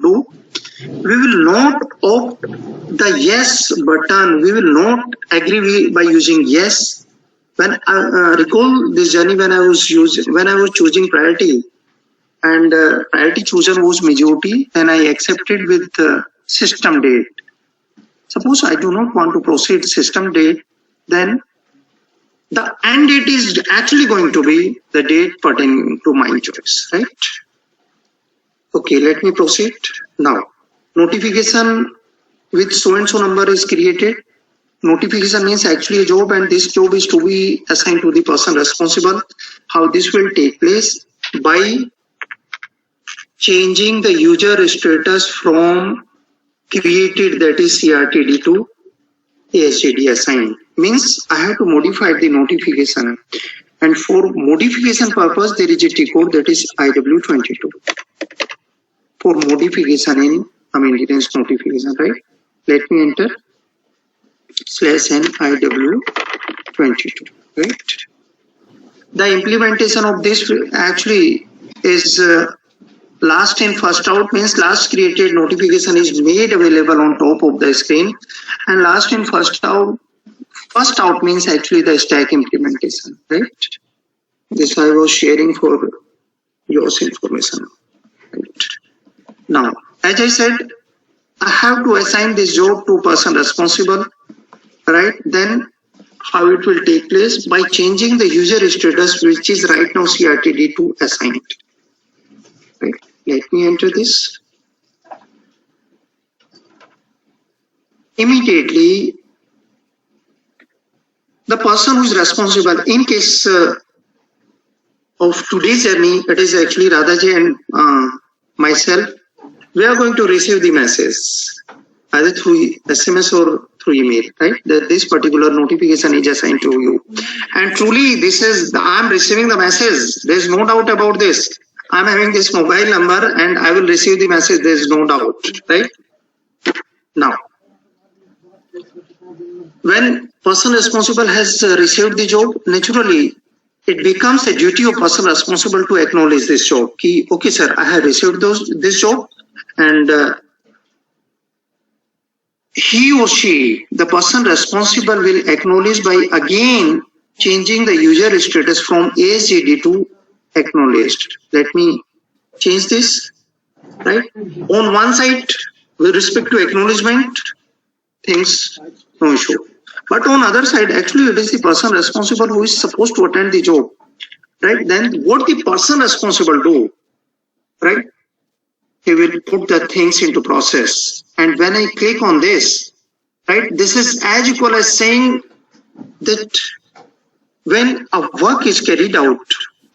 do? We will not opt the yes button. We will not agree by using yes. When I recall this journey when I was choosing priority, and priority chosen was majority, then I accepted with system date. Suppose I do not want to proceed system date, then the end date is actually going to be the date pertaining to my choice, right? Okay, let me proceed. Now, notification with so and so number is created. Notification means actually a job, and this job is to be assigned to the person responsible. How this will take place? By changing the user status from created, that is CRTD, to ASJD assigned. Means I have to modify the notification, and for modification purpose there is a T code, that is IW22 for modification in a maintenance notification, right? Let me enter /n IW22, right? The implementation of this actually is last in first out, means last created notification is made available on top of the screen, and last in first out means actually the stack implementation, right? This I was sharing for your information, right? Now, as I said, I have to assign this job to person responsible, right? Then how it will take place? By changing the user status, which is right now CRTD, to assigned, right? Let me enter this. Immediately, the person who is responsible, in case of today's journey, it is actually Radhaji and myself, we are going to receive the message either through SMS or through email, right? That this particular notification is assigned to you. And truly, I'm receiving the message. There's no doubt about this. I'm having this mobile number and I will receive the message. There's no doubt, right? Now, when person responsible has received the job, naturally, it becomes a duty of person responsible to acknowledge this job. Okay, sir, I have received this job, and he or she, the person responsible, will acknowledge by again changing the user status from ASJD to acknowledged. Let me change this, right? On one side, with respect to acknowledgement, things no issue. But on other side, actually it is the person responsible who is supposed to attend the job, right? Then what the person responsible do, right? He will put the things into process. And when I click on this, right, this is as equal as saying that when a work is carried out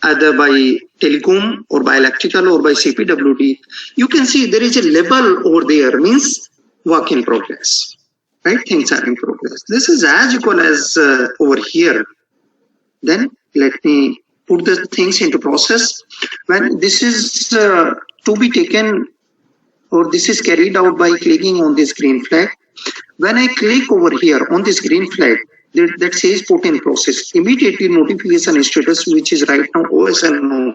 either by telecom or by electrical or by CPWD, you can see there is a label over there, means work in progress, right? Things are in progress. This is as equal as over here. Then let me put the things into process. When this is to be taken, or this is carried out by clicking on this green flag. When I click over here on this green flag that says put in process, immediately notification status, which is right now OSNO.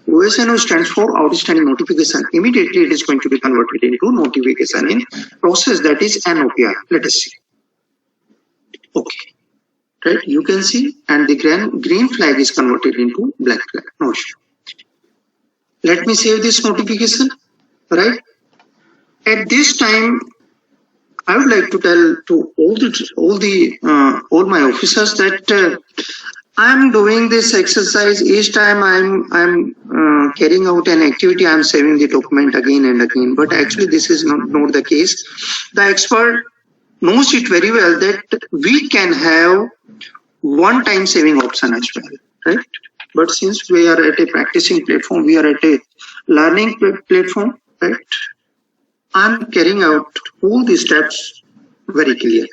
OSNO stands for outstanding notification. Immediately it is going to be converted into notification in process, that is NOPR. Let us see. Okay, right? You can see, and the green flag is converted into black flag. No issue. Let me save this notification, right? At this time, I would like to tell to all my officers that I'm doing this exercise. Each time I'm carrying out an activity, I'm saving the document again and again. But actually, this is not the case. The expert knows it very well that we can have one-time saving option as well, right? But since we are at a practicing platform, we are at a learning platform, right? I'm carrying out all the steps very clear.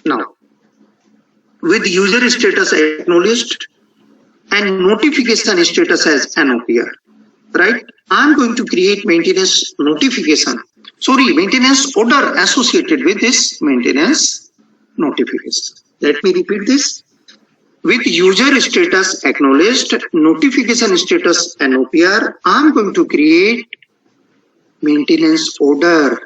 Now, with user status acknowledged and notification status as NOPR, right? I'm going to create maintenance notification. Maintenance order associated with this maintenance notification. Let me repeat this. With user status acknowledged, notification status NOPR, I'm going to create maintenance order,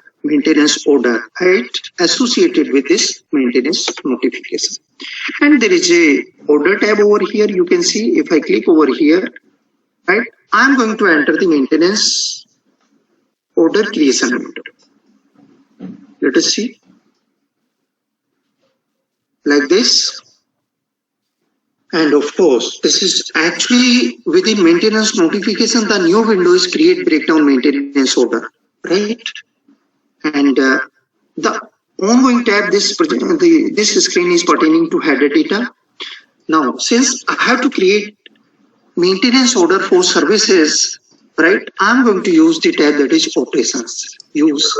right, associated with this maintenance notification. And there is a order tab over here. You can see if I click over here, right, I'm going to enter the maintenance order creation window. Let us see. Like this. And of course, this is actually within maintenance notification, the new window is create breakdown maintenance order, right? And the ongoing tab, this screen is pertaining to header data. Now, since I have to create maintenance order for services, right, I'm going to use the tab that is operations. Use.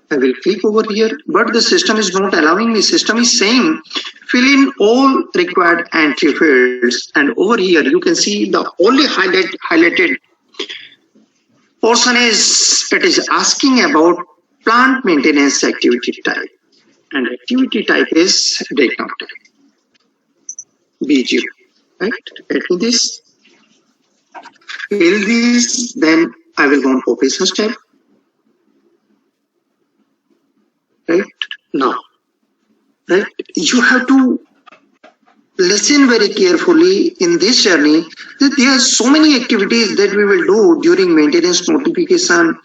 I will click over here, but the system is not allowing me. System is saying fill in all required entry fields, and over here you can see the only highlighted portion is it is asking about plant maintenance activity type, and activity type is breakdown type B0. Right? Let me this fill this, then I will go on operations tab. Right now, right, you have to listen very carefully in this journey that there are so many activities that we will do during maintenance notification,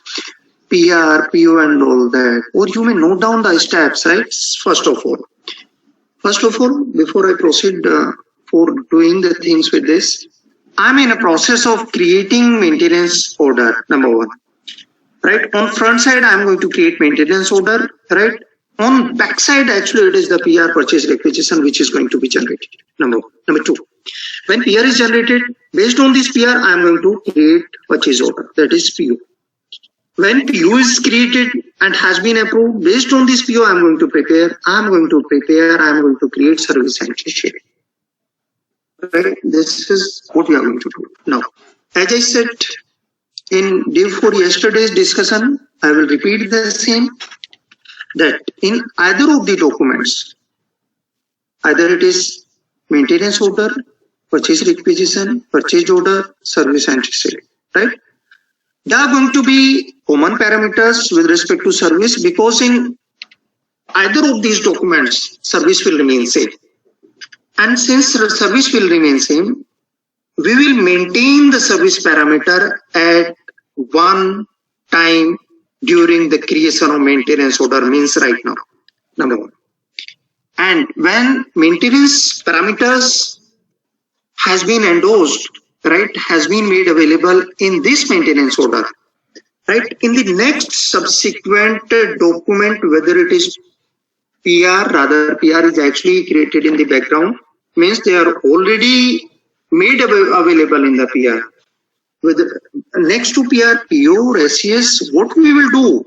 PR, PO and all that, or you may note down the steps, right? First of all, before I proceed for doing the things with this, I'm in a process of creating maintenance order, number one. Right, on front side, I'm going to create maintenance order, right? On back side, actually, it is the PR purchase requisition which is going to be generated. Number two, when PR is generated, based on this PR, I'm going to create purchase order, that is PO. When PO is created and has been approved, based on this PO, I'm going to create service entry sheet. Right, this is what we are going to do. Now, as I said, in div for yesterday's discussion, I will repeat the same, that in either of the documents, either it is maintenance order, purchase requisition, purchase order, service entry sheet, right? They are going to be common parameters with respect to service, because in either of these documents, service will remain same. And since the service will remain same, we will maintain the service parameter at one time during the creation of maintenance order, means right now, number one. And when maintenance parameters has been endorsed, right, has been made available in this maintenance order, right, in the next subsequent document, whether it is PR, rather PR is actually created in the background, means they are already made available in the PR. With next to PR, PO or SES, what we will do?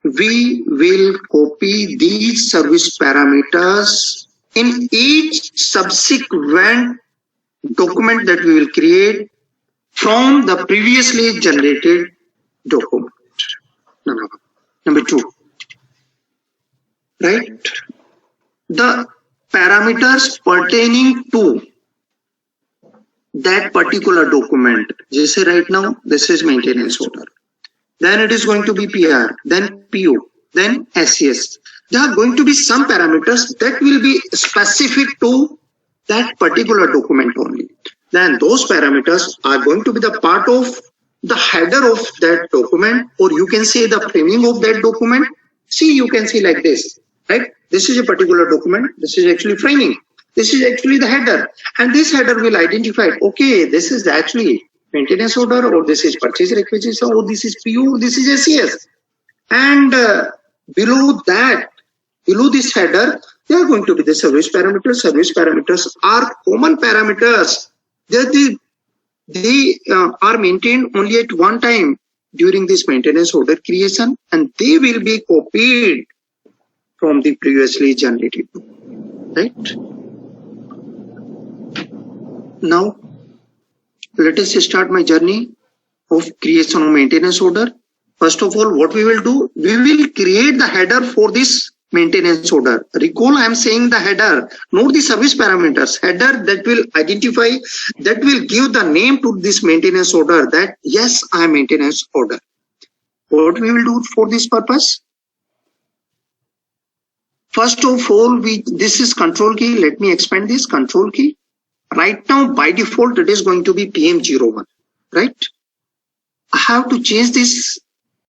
We will copy these service parameters in each subsequent document that we will create from the previously generated document. Number two, right? The parameters pertaining to that particular document. Just say right now, this is maintenance order. Then it is going to be PR, then PO, then SES. There are going to be some parameters that will be specific to that particular document only. Then those parameters are going to be the part of the header of that document, or you can say the framing of that document. See, you can see like this, right? This is a particular document. This is actually framing. This is actually the header, and this header will identify, okay, this is actually maintenance order, or this is purchase requisition, or this is PO, this is SES. And below that, below this header, they are going to be the service parameters. Service parameters are common parameters. They are maintained only at one time during this maintenance order creation, and they will be copied from the previously generated, right? Now, let us start my journey of creation of maintenance order. First of all, what we will do, we will create the header for this maintenance order. Recall, I am saying the header, not the service parameters. Header that will identify, that will give the name to this maintenance order, that yes, I am maintenance order. What we will do for this purpose? First of all, this is control key. Let me expand this control key. Right now, by default, it is going to be PM01, right? I have to change this